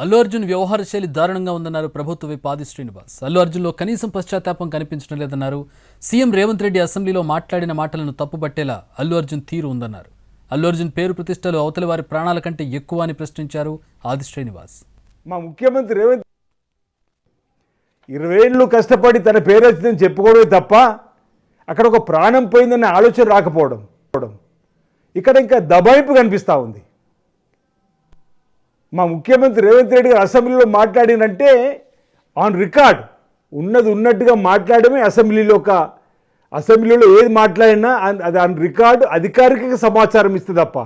అల్లు అర్జున్ వ్యవహార శైలి దారుణంగా ఉందన్నారు ప్రభుత్వ విప్ ఆది శ్రీనివాస్. అల్లు అర్జున్లో కనీసం పశ్చాత్తాపం కనిపించడం లేదన్నారు. సీఎం రేవంత్ రెడ్డి అసెంబ్లీలో మాట్లాడిన మాటలను తప్పుబట్టేలా అల్లు అర్జున్ తీరు ఉందన్నారు. అల్లు అర్జున్ పేరు ప్రతిష్టలు అవతలి వారి ప్రాణాల కంటే ఎక్కువ అని ప్రశ్నించారు ఆది శ్రీనివాస్. మా ముఖ్యమంత్రి రేవంత్ 20 ఏళ్ళు కష్టపడి తన పేరు వచ్చిందని చెప్పుకోవడమే తప్ప అక్కడ ఒక ప్రాణం పోయిందన్న ఆలోచన రాకపోవడం, ఇక్కడ ఇంకా దబాయింపు కనిపిస్తూ ఉంది. మా ముఖ్యమంత్రి రేవంత్ రెడ్డి గారు అసెంబ్లీలో మాట్లాడినంటే ఆన్ రికార్డ్ ఉన్నది ఉన్నట్టుగా మాట్లాడమే అసెంబ్లీలో ఏది మాట్లాడినా అది ఆన్ రికార్డు అధికారిక సమాచారం ఇస్తే తప్ప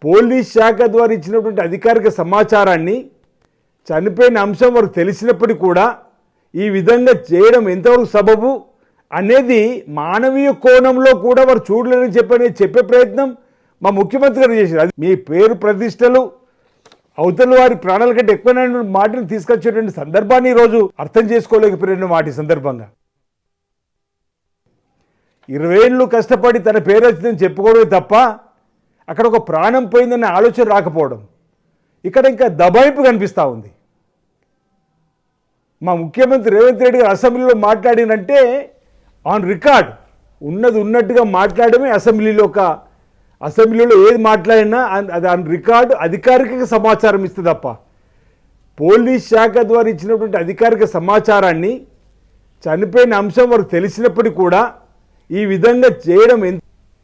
పోలీస్ శాఖ ద్వారా ఇచ్చినటువంటి అధికారిక సమాచారాన్ని చనిపోయిన అంశం వారికి తెలిసినప్పటికీ కూడా ఈ విధంగా చేయడం ఎంతవరకు సబబు అనేది మానవీయ కోణంలో కూడా వారు చూడలేని చెప్పే ప్రయత్నం మా ముఖ్యమంత్రి గారు చేశారు. అది మీ పేరు ప్రతిష్టలు అవతల వారి ప్రాణాల కంటే ఎక్కువైన మాటను తీసుకొచ్చేటువంటి సందర్భాన్ని ఈరోజు అర్థం చేసుకోలేకపోయిన మాట. ఈ సందర్భంగా 20 ఏళ్ళు కష్టపడి తన పేరు వచ్చిందని చెప్పుకోవడమే తప్ప అక్కడ ఒక ప్రాణం పోయిందన్న ఆలోచన రాకపోవడం, ఇక్కడ ఇంకా దబాయింపు కనిపిస్తూ ఉంది. మా ముఖ్యమంత్రి రేవంత్ రెడ్డి గారు అసెంబ్లీలో మాట్లాడినంటే ఆన్ రికార్డ్ ఉన్నది ఉన్నట్టుగా మాట్లాడమే అసెంబ్లీలో ఏది మాట్లాడినా అది ఆన్ రికార్డు అధికారిక సమాచారం ఇస్తే తప్ప పోలీస్ శాఖ ద్వారా ఇచ్చినటువంటి అధికారిక సమాచారాన్ని చనిపోయిన అంశం వారికి తెలిసినప్పటికీ కూడా ఈ విధంగా చేయడం